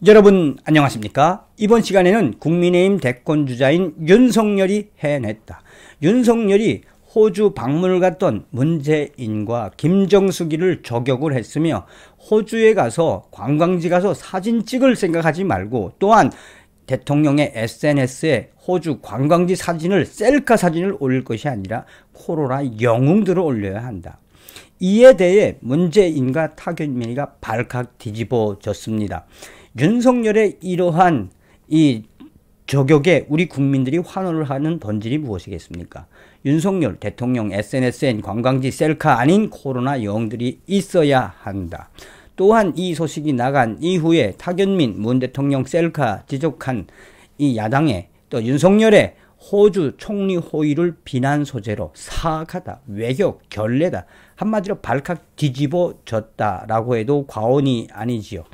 여러분 안녕하십니까? 이번 시간에는 국민의힘 대권주자인 윤석열이 해냈다. 윤석열이 호주 방문을 갔던 문재인과 김정숙이를 저격을 했으며 호주에 가서 관광지 가서 사진 찍을 생각하지 말고 또한 대통령의 SNS에 호주 관광지 사진을 셀카 사진을 올릴 것이 아니라 코로나 영웅들을 올려야 한다. 이에 대해 문재인과 타결민이가 발칵 뒤집어졌습니다. 윤석열의 이러한 이 저격에 우리 국민들이 환호를 하는 본질이 무엇이겠습니까? 윤석열 대통령 SNS엔 관광지 셀카 아닌 코로나 영웅들이 있어야 한다. 또한 이 소식이 나간 이후에 타결민 문 대통령 셀카 지적한 이 야당에 또 윤석열의 호주 총리 호의를 비난 소재로 사악하다, 외교, 결례다, 한마디로 발칵 뒤집어졌다라고 해도 과언이 아니지요.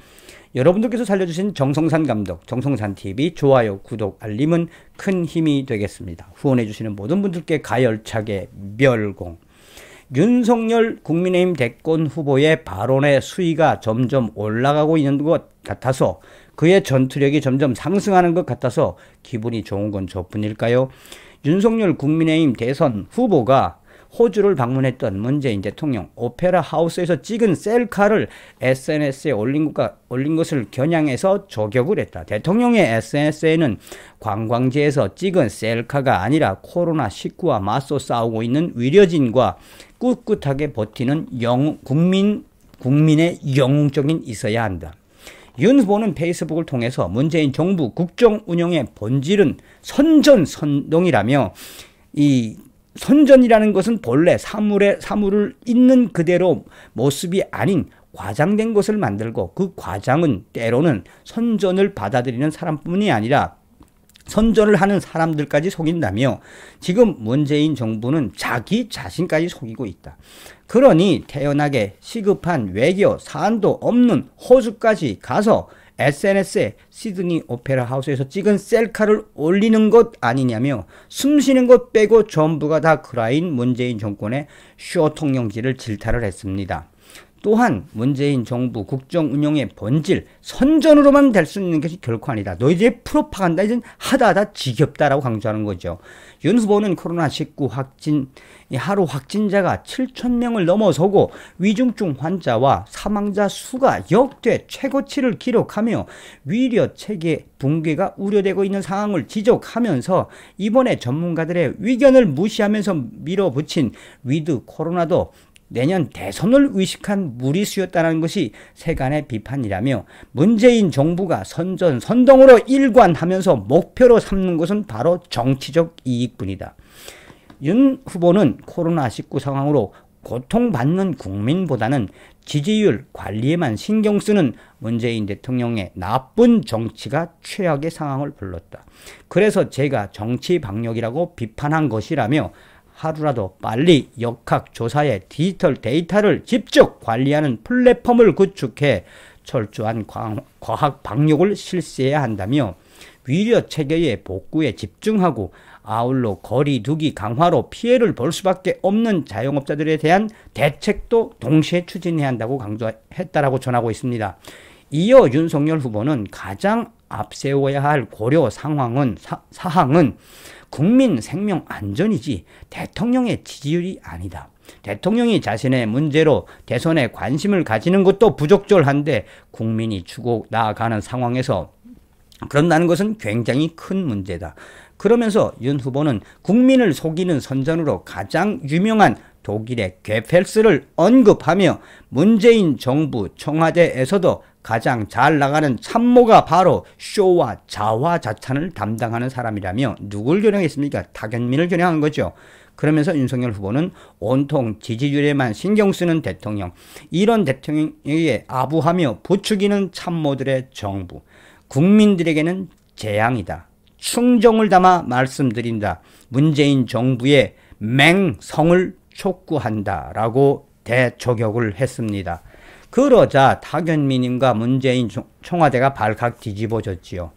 여러분들께서 살려주신 정성산 감독, 정성산TV 좋아요, 구독, 알림은 큰 힘이 되겠습니다. 후원해주시는 모든 분들께 가열차게 멸공. 윤석열 국민의힘 대권 후보의 발언의 수위가 점점 올라가고 있는 것 같아서 그의 전투력이 점점 상승하는 것 같아서 기분이 좋은 건 저뿐일까요? 윤석열 국민의힘 대선 후보가 호주를 방문했던 문재인 대통령 오페라 하우스에서 찍은 셀카를 SNS에 올린 것을 겨냥해서 저격을 했다. 대통령의 SNS에는 관광지에서 찍은 셀카가 아니라 코로나19와 맞서 싸우고 있는 위려진과 꿋꿋하게 버티는 국민의 영웅적인 있어야 한다. 윤 후보는 페이스북을 통해서 문재인 정부 국정 운영의 본질은 선전선동이라며 이 선전이라는 것은 본래 사물을 있는 그대로 모습이 아닌 과장된 것을 만들고 그 과장은 때로는 선전을 받아들이는 사람뿐이 아니라 선전을 하는 사람들까지 속인다며 지금 문재인 정부는 자기 자신까지 속이고 있다. 그러니 태연하게 시급한 외교 사안도 없는 호주까지 가서 SNS에 시드니 오페라 하우스에서 찍은 셀카를 올리는 것 아니냐며 숨쉬는 것 빼고 전부가 다 그라인 문재인 정권의 쇼 통령지를 질타를 했습니다. 또한 문재인 정부 국정 운영의 본질, 선전으로만 될 수 있는 것이 결코 아니다. 너희들의 프로파간다 이젠 하다 지겹다라고 강조하는 거죠. 윤 후보는 코로나19 하루 확진자가 7,000명을 넘어서고 위중증 환자와 사망자 수가 역대 최고치를 기록하며 위려 체계 붕괴가 우려되고 있는 상황을 지적하면서 이번에 전문가들의 의견을 무시하면서 밀어붙인 위드 코로나도 내년 대선을 의식한 무리수였다는 것이 세간의 비판이라며 문재인 정부가 선전선동으로 일관하면서 목표로 삼는 것은 바로 정치적 이익뿐이다. 윤 후보는 코로나19 상황으로 고통받는 국민보다는 지지율 관리에만 신경 쓰는 문재인 대통령의 나쁜 정치가 최악의 상황을 불렀다. 그래서 제가 정치 방역이라고 비판한 것이라며 하루라도 빨리 역학조사의 디지털 데이터를 직접 관리하는 플랫폼을 구축해 철저한 과학 방역을 실시해야 한다며 위려 체계의 복구에 집중하고 아울러 거리 두기 강화로 피해를 볼 수밖에 없는 자영업자들에 대한 대책도 동시에 추진해야 한다고 강조했다라고 전하고 있습니다. 이어 윤석열 후보는 가장 앞세워야 할 고려 사항은 국민 생명 안전이지 대통령의 지지율이 아니다. 대통령이 자신의 문제로 대선에 관심을 가지는 것도 부적절한데 국민이 죽어 나아가는 상황에서 그런다는 것은 굉장히 큰 문제다. 그러면서 윤 후보는 국민을 속이는 선전으로 가장 유명한 독일의 괴펠스를 언급하며 문재인 정부 청와대에서도 가장 잘 나가는 참모가 바로 쇼와 자화자찬을 담당하는 사람이라며 누굴 겨냥했습니까? 타결민을 겨냥한 거죠. 그러면서 윤석열 후보는 온통 지지율에만 신경 쓰는 대통령, 이런 대통령에게 아부하며 부추기는 참모들의 정부, 국민들에게는 재앙이다. 충정을 담아 말씀드린다. 문재인 정부의 맹성을 촉구한다라고 대저격을 했습니다. 그러자 타결민님과 문재인 청와대가 발칵 뒤집어졌지요.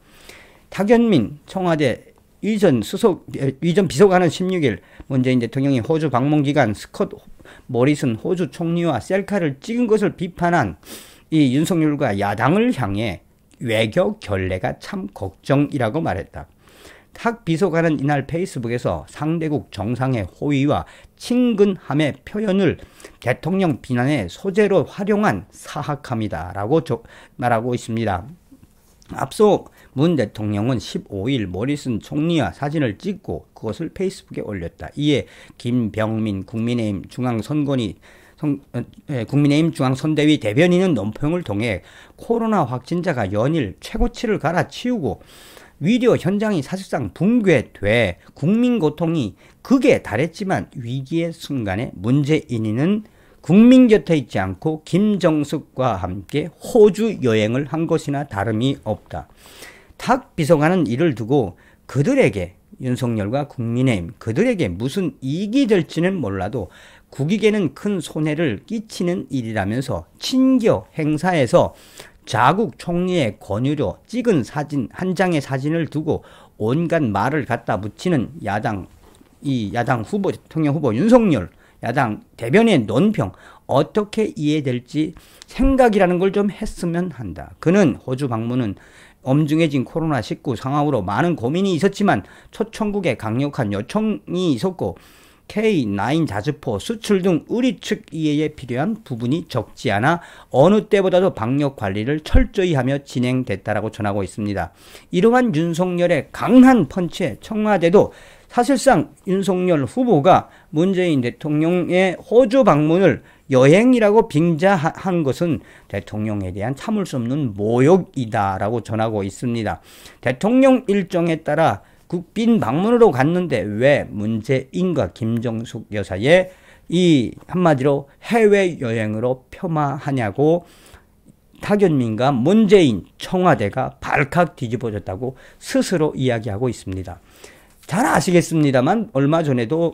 타결민 청와대 이전 비서관은 16일 문재인 대통령이 호주 방문 기간 스콧 모리슨 호주 총리와 셀카를 찍은 것을 비판한 이 윤석열과 야당을 향해 외교 결례가 참 걱정이라고 말했다. 탁 비서관은 이날 페이스북에서 상대국 정상의 호의와 친근함의 표현을 대통령 비난의 소재로 활용한 사악함이다라고 말하고 있습니다. 앞서 문 대통령은 15일 모리슨 총리와 사진을 찍고 그것을 페이스북에 올렸다. 이에 김병민 국민의힘 중앙선대위 대변인은 논평을 통해 코로나 확진자가 연일 최고치를 갈아치우고 위료 현장이 사실상 붕괴돼 국민 고통이 극에 달했지만 위기의 순간에 문재인은 국민 곁에 있지 않고 김정숙과 함께 호주 여행을 한 것이나 다름이 없다. 탁 비서관은 이를 두고 그들에게 윤석열과 국민의힘 그들에게 무슨 이익이 될지는 몰라도 국익에는 큰 손해를 끼치는 일이라면서 친교 행사에서 자국 총리의 권유로 찍은 사진 한 장의 사진을 두고 온갖 말을 갖다 붙이는 야당 후보 대통령 후보 윤석열 야당 대변인의 논평 어떻게 이해될지 생각이라는 걸 좀 했으면 한다. 그는 호주 방문은 엄중해진 코로나19 상황으로 많은 고민이 있었지만 초청국에 강력한 요청이 있었고 K9 자주포 수출 등 우리 측 이해에 필요한 부분이 적지 않아 어느 때보다도 방역 관리를 철저히 하며 진행됐다라고 전하고 있습니다. 이러한 윤석열의 강한 펀치에 청와대도 사실상 윤석열 후보가 문재인 대통령의 호주 방문을 여행이라고 빙자한 것은 대통령에 대한 참을 수 없는 모욕이다라고 전하고 있습니다. 대통령 일정에 따라 국빈 방문으로 갔는데 왜 문재인과 김정숙 여사의 이 한마디로 해외여행으로 폄하하냐고 타견민과 문재인 청와대가 발칵 뒤집어졌다고 스스로 이야기하고 있습니다. 잘 아시겠습니다만 얼마 전에도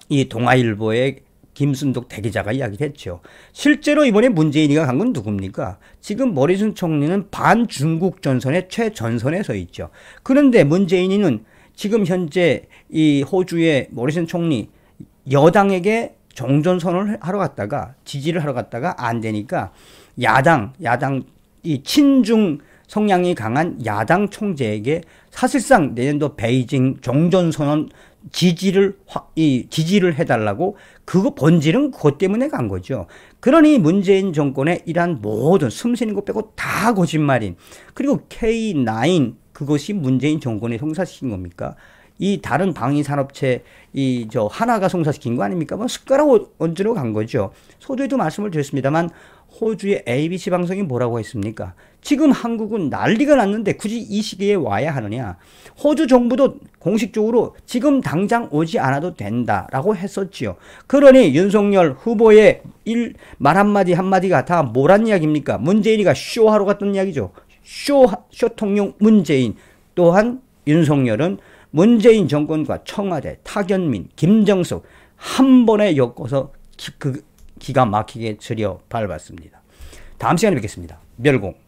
이 동아일보의 김순덕 대기자가 이야기했죠. 실제로 이번에 문재인이가 간 건 누굽니까? 지금 모리슨 총리는 반중국 전선의 최전선에 서 있죠. 그런데 문재인이는 지금 현재 이 호주의 모리슨 총리 여당에게 종전선언을 하러 갔다가 지지를 하러 갔다가 안 되니까 야당 이 친중 성향이 강한 야당 총재에게 사실상 내년도 베이징 종전선언 지지를 해달라고 그거 본질은 그것 때문에 간 거죠. 그러니 문재인 정권의 이러한 모든 숨쉬는 것 빼고 다 거짓말인 그리고 K9 그것이 문재인 정권이 성사시킨 겁니까? 이 다른 방위산업체 하나가 성사시킨 거 아닙니까? 뭐 숟가락 얹으러 간 거죠. 서두에도 말씀을 드렸습니다만 호주의 ABC 방송이 뭐라고 했습니까? 지금 한국은 난리가 났는데 굳이 이 시기에 와야 하느냐. 호주 정부도 공식적으로 지금 당장 오지 않아도 된다라고 했었지요. 그러니 윤석열 후보의 말 한마디가 다 뭐란 이야기입니까? 문재인이가 쇼하러 갔던 이야기죠. 쇼통령 문재인. 또한 윤석열은 문재인 정권과 청와대, 타견민, 김정숙 한 번에 엮어서 기가 막히게 들여 밟았습니다. 다음 시간에 뵙겠습니다. 멸공.